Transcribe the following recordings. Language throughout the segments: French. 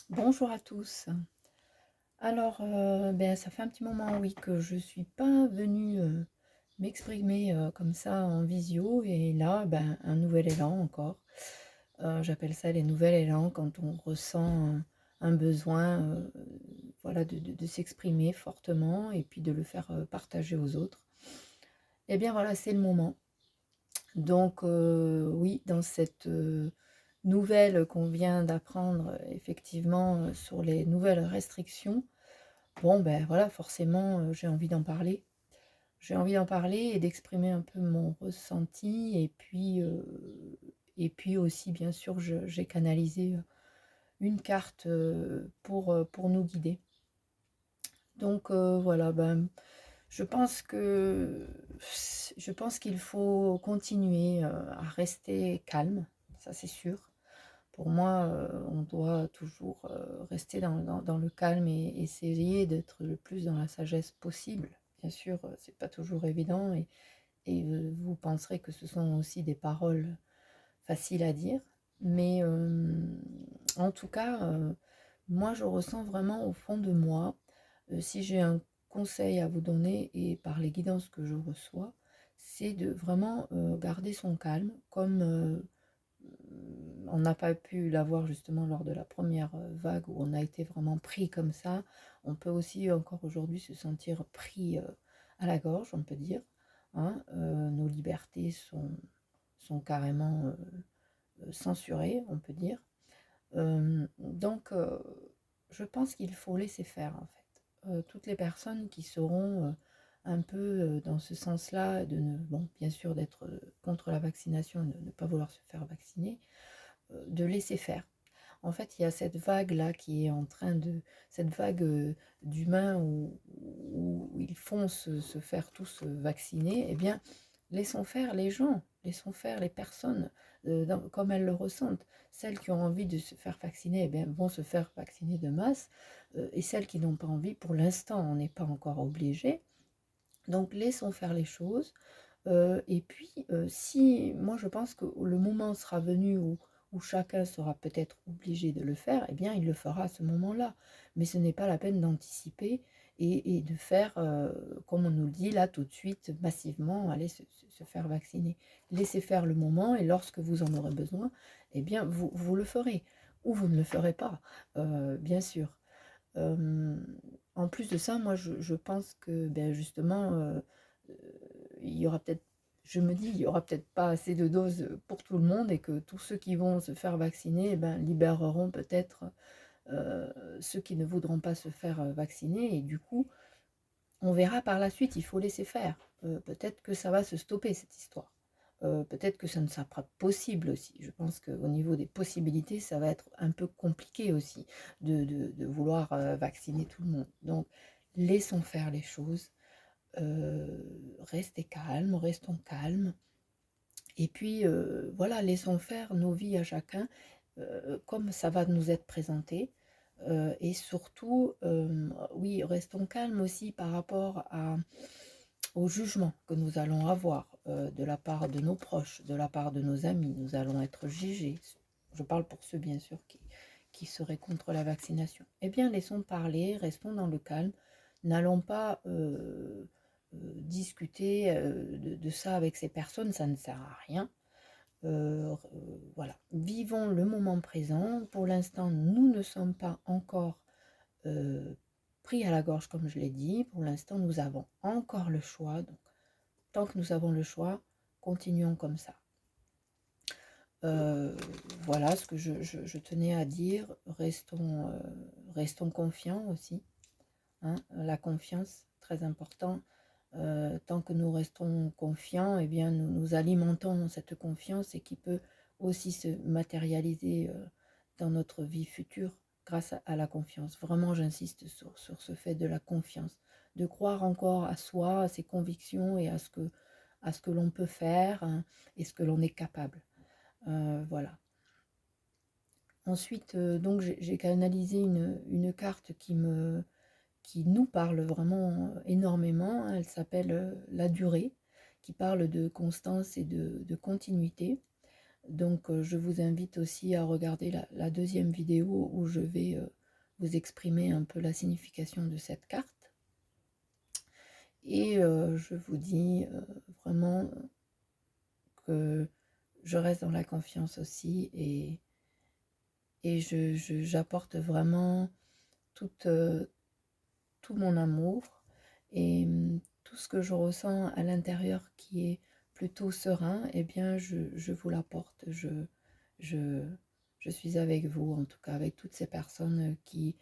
Bonjour à tous. Alors, ça fait un petit moment, oui, que je suis pas venue m'exprimer comme ça en visio. Et là, un nouvel élan encore. J'appelle ça les nouvelles élans quand on ressent un besoin voilà, de s'exprimer fortement et puis de le faire partager aux autres. Eh bien voilà, c'est le moment. Donc oui, dans cette nouvelle qu'on vient d'apprendre, effectivement, sur les nouvelles restrictions, bon, ben voilà, forcément, j'ai envie d'en parler. J'ai envie d'en parler et d'exprimer un peu mon ressenti. Et puis aussi, bien sûr, j'ai canalisé une carte pour nous guider. Donc voilà, je pense que je pense qu'il faut continuer à rester calme, ça c'est sûr. Pour moi, on doit toujours rester dans le calme et essayer d'être le plus dans la sagesse possible. Bien sûr, c'est pas toujours évident et vous penserez que ce sont aussi des paroles faciles à dire. Mais en tout cas, moi, je ressens vraiment au fond de moi, si j'ai un conseil à vous donner et par les guidances que je reçois, c'est de vraiment garder son calme comme on n'a pas pu l'avoir justement lors de la première vague où on a été vraiment pris comme ça. On peut aussi encore aujourd'hui se sentir pris à la gorge, on peut dire, hein. Nos libertés sont carrément censurées, on peut dire. Donc, je pense qu'il faut laisser faire en fait. Toutes les personnes qui seront un peu dans ce sens-là, bon, bien sûr d'être contre la vaccination, de ne pas vouloir se faire vacciner, de laisser faire. En fait, il y a cette vague-là qui est en train de... Cette vague d'humains où ils font se faire tous vacciner. Eh bien, laissons faire les gens, laissons faire les personnes comme elles le ressentent. Celles qui ont envie de se faire vacciner, eh bien, vont se faire vacciner de masse. Et celles qui n'ont pas envie, pour l'instant, on n'est pas encore obligé. Donc, laissons faire les choses. Et puis, si moi je pense que le moment sera venu où chacun sera peut-être obligé de le faire, eh bien il le fera à ce moment-là. Mais ce n'est pas la peine d'anticiper et de faire, comme on nous le dit là tout de suite, massivement, aller se faire vacciner. Laissez faire le moment et lorsque vous en aurez besoin, eh bien vous le ferez. Ou vous ne le ferez pas, bien sûr. En plus de ça, moi je pense que justement, il y aura peut-être, je me dis, il y aura peut-être pas assez de doses pour tout le monde et que tous ceux qui vont se faire vacciner, libéreront peut-être ceux qui ne voudront pas se faire vacciner. Et du coup, on verra par la suite, il faut laisser faire. Peut-être que ça va se stopper cette histoire. Peut-être que ça ne sera pas possible aussi. Je pense qu'au niveau des possibilités, ça va être un peu compliqué aussi de vouloir vacciner tout le monde. Donc, laissons faire les choses. Restez calme, restons calmes. Et puis, voilà, laissons faire nos vies à chacun comme ça va nous être présenté. Et surtout, oui, restons calmes aussi par rapport au jugement que nous allons avoir de la part de nos proches, de la part de nos amis. Nous allons être jugés. Je parle pour ceux, bien sûr, qui seraient contre la vaccination. Eh bien, laissons parler, restons dans le calme. N'allons pas discuter de ça avec ces personnes, ça ne sert à rien. Voilà, vivons le moment présent. Pour l'instant, nous ne sommes pas encore pris à la gorge, comme je l'ai dit. Pour l'instant, nous avons encore le choix. Donc, tant que nous avons le choix, continuons comme ça. Voilà ce que je tenais à dire. Restons confiants aussi, hein. La confiance, très important. Tant que nous restons confiants, eh bien, nous alimentons cette confiance et qui peut aussi se matérialiser dans notre vie future grâce à la confiance. Vraiment, j'insiste sur ce fait de la confiance, de croire encore à soi, à ses convictions et à ce que l'on peut faire, hein, et ce que l'on est capable. Voilà. Ensuite, donc j'ai canalisé une carte qui nous parle vraiment énormément. Elle s'appelle la durée, qui parle de constance et de continuité. Donc je vous invite aussi à regarder la deuxième vidéo où je vais vous exprimer un peu la signification de cette carte. Et je vous dis vraiment que je reste dans la confiance aussi, et j'apporte vraiment tout mon amour et tout ce que je ressens à l'intérieur qui est plutôt serein, eh bien je vous l'apporte. Je, je suis avec vous, en tout cas avec toutes ces personnes qui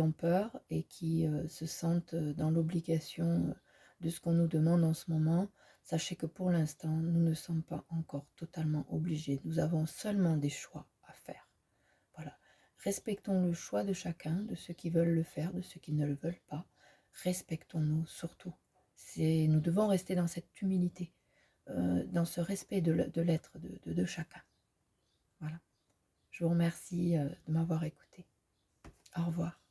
ont peur et qui se sentent dans l'obligation de ce qu'on nous demande en ce moment. Sachez que pour l'instant, nous ne sommes pas encore totalement obligés. Nous avons seulement des choix à faire. Voilà. Respectons le choix de chacun, de ceux qui veulent le faire, de ceux qui ne le veulent pas. Respectons-nous surtout. Nous devons rester dans cette humilité, dans ce respect de l'être de chacun. Voilà. Je vous remercie de m'avoir écouté. Au revoir.